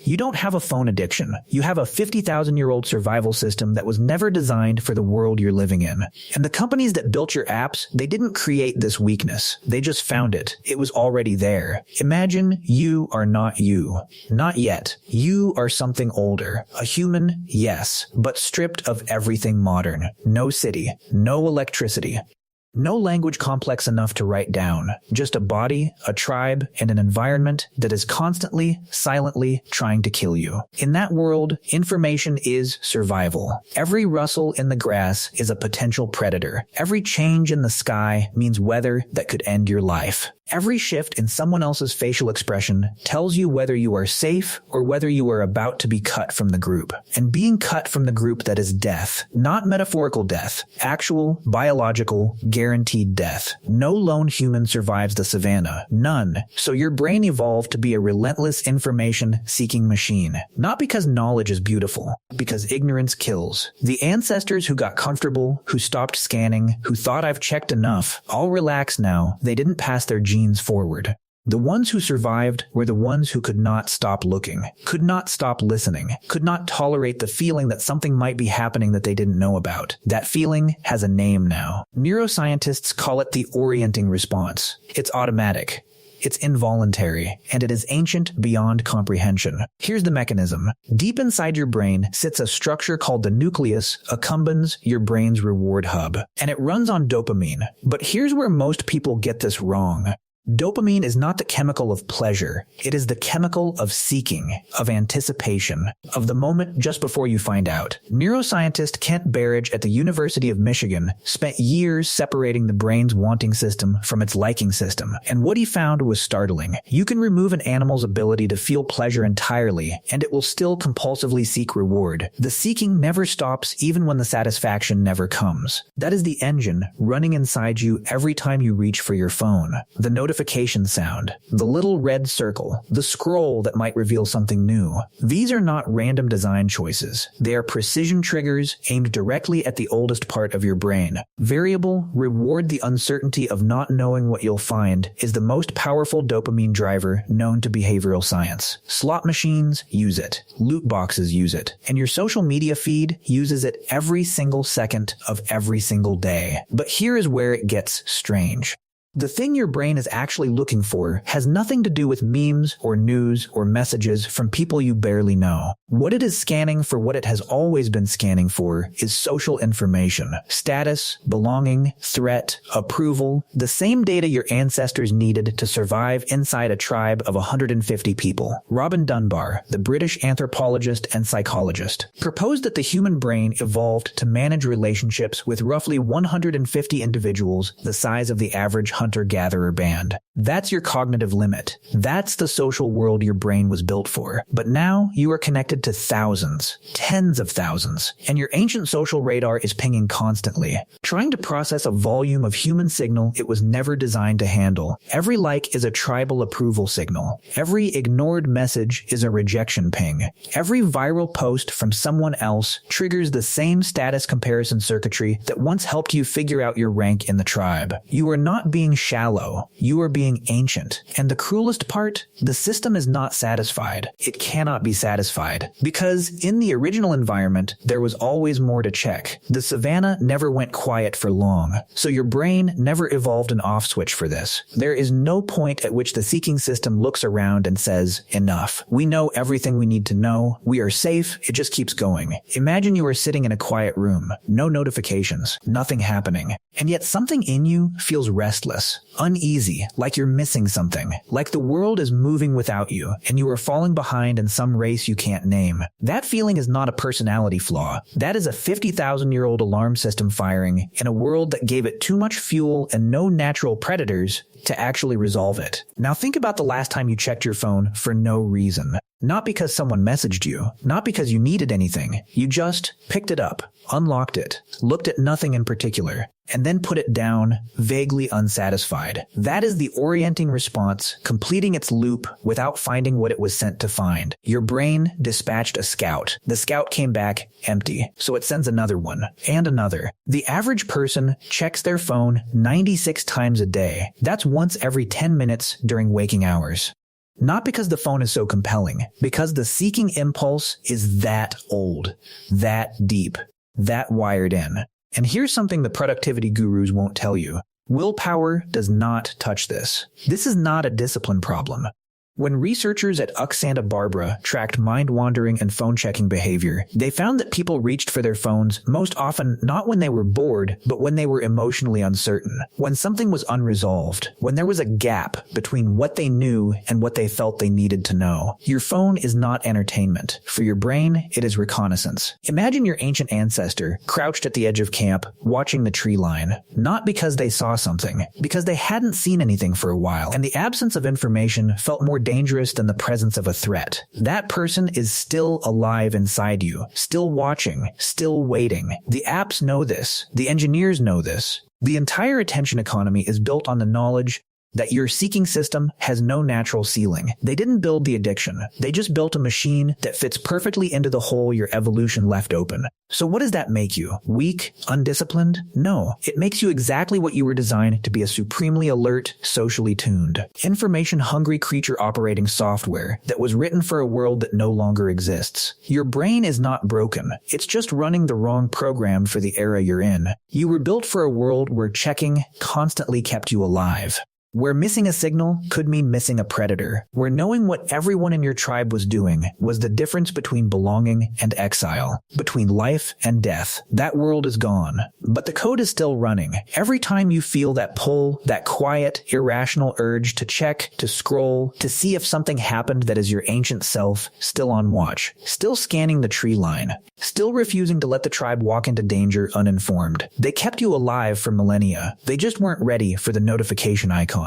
You don't have a phone addiction. You have a 50,000-year-old survival system that was never designed for the world you're living in. And the companies that built your apps, they didn't create this weakness. They just found it. It was already there. Imagine you are not you. Not yet. You are something older. A human, yes, but stripped of everything modern. No city. No electricity. No language complex enough to write down, just a body, a tribe, and an environment that is constantly, silently trying to kill you. In that world, information is survival. Every rustle in the grass is a potential predator. Every change in the sky means weather that could end your life. Every shift in someone else's facial expression tells you whether you are safe or whether you are about to be cut from the group. And being cut from the group, that is death. Not metaphorical death. Actual, biological, guaranteed death. No lone human survives the savannah. None. So your brain evolved to be a relentless information-seeking machine. Not because knowledge is beautiful, because ignorance kills. The ancestors who got comfortable, who stopped scanning, who thought I've checked enough, all relax now. They didn't pass their genes forward. The ones who survived were the ones who could not stop looking, could not stop listening, could not tolerate the feeling that something might be happening that they didn't know about. That feeling has a name now. Neuroscientists call it the orienting response. It's automatic. It's involuntary, and it is ancient beyond comprehension. Here's the mechanism. Deep inside your brain sits a structure called the nucleus accumbens, your brain's reward hub, and it runs on dopamine. But here's where most people get this wrong. Dopamine is not the chemical of pleasure. It is the chemical of seeking, of anticipation, of the moment just before you find out. Neuroscientist Kent Berridge at the University of Michigan spent years separating the brain's wanting system from its liking system, and what he found was startling. You can remove an animal's ability to feel pleasure entirely, and it will still compulsively seek reward. The seeking never stops even when the satisfaction never comes. That is the engine running inside you every time you reach for your phone. The notification sound, the little red circle, the scroll that might reveal something new. These are not random design choices. They are precision triggers aimed directly at the oldest part of your brain. Variable, reward the uncertainty of not knowing what you'll find is the most powerful dopamine driver known to behavioral science. Slot machines use it. Loot boxes use it. And your social media feed uses it every single second of every single day. But here is where it gets strange. The thing your brain is actually looking for has nothing to do with memes or news or messages from people you barely know. What it is scanning for, what it has always been scanning for, is social information. Status, belonging, threat, approval, the same data your ancestors needed to survive inside a tribe of 150 people. Robin Dunbar, the British anthropologist and psychologist, proposed that the human brain evolved to manage relationships with roughly 150 individuals the size of the average hunter-gatherer band. That's your cognitive limit. That's the social world your brain was built for. But now you are connected to thousands, tens of thousands, and your ancient social radar is pinging constantly, trying to process a volume of human signal it was never designed to handle. Every like is a tribal approval signal. Every ignored message is a rejection ping. Every viral post from someone else triggers the same status comparison circuitry that once helped you figure out your rank in the tribe. You are not being shallow. You are being ancient. And the cruelest part, the system is not satisfied. It cannot be satisfied. Because in the original environment, there was always more to check. The savannah never went quiet for long. So your brain never evolved an off switch for this. There is no point at which the seeking system looks around and says, enough. We know everything we need to know. We are safe. It just keeps going. Imagine you are sitting in a quiet room. No notifications. Nothing happening. And yet something in you feels restless, uneasy, like you're missing something, like the world is moving without you, and you are falling behind in some race you can't name. That feeling is not a personality flaw. That is a 50,000-year-old alarm system firing in a world that gave it too much fuel and no natural predators to actually resolve it. Now think about the last time you checked your phone for no reason. Not because someone messaged you, not because you needed anything. You just picked it up, unlocked it, looked at nothing in particular, and then put it down, vaguely unsatisfied. That is the orienting response, completing its loop without finding what it was sent to find. Your brain dispatched a scout. The scout came back empty, so it sends another one, and another. The average person checks their phone 96 times a day. That's once every 10 minutes during waking hours. Not because the phone is so compelling, because the seeking impulse is that old, that deep, that wired in. And here's something the productivity gurus won't tell you. Willpower does not touch this. This is not a discipline problem. When researchers at UC Santa Barbara tracked mind-wandering and phone-checking behavior, they found that people reached for their phones most often not when they were bored, but when they were emotionally uncertain, when something was unresolved, when there was a gap between what they knew and what they felt they needed to know. Your phone is not entertainment. For your brain, it is reconnaissance. Imagine your ancient ancestor crouched at the edge of camp, watching the tree line, not because they saw something, because they hadn't seen anything for a while, and the absence of information felt more dangerous than the presence of a threat. That person is still alive inside you, still watching, still waiting. The apps know this. The engineers know this. The entire attention economy is built on the knowledge that your seeking system has no natural ceiling. They didn't build the addiction. They just built a machine that fits perfectly into the hole your evolution left open. So what does that make you? Weak? Undisciplined? No. It makes you exactly what you were designed to be: a supremely alert, socially tuned, information-hungry creature operating software that was written for a world that no longer exists. Your brain is not broken. It's just running the wrong program for the era you're in. You were built for a world where checking constantly kept you alive, where missing a signal could mean missing a predator, where knowing what everyone in your tribe was doing was the difference between belonging and exile, between life and death. That world is gone, but the code is still running. Every time you feel that pull, that quiet, irrational urge to check, to scroll, to see if something happened that is your ancient self still on watch, still scanning the tree line, still refusing to let the tribe walk into danger uninformed. They kept you alive for millennia. They just weren't ready for the notification icon.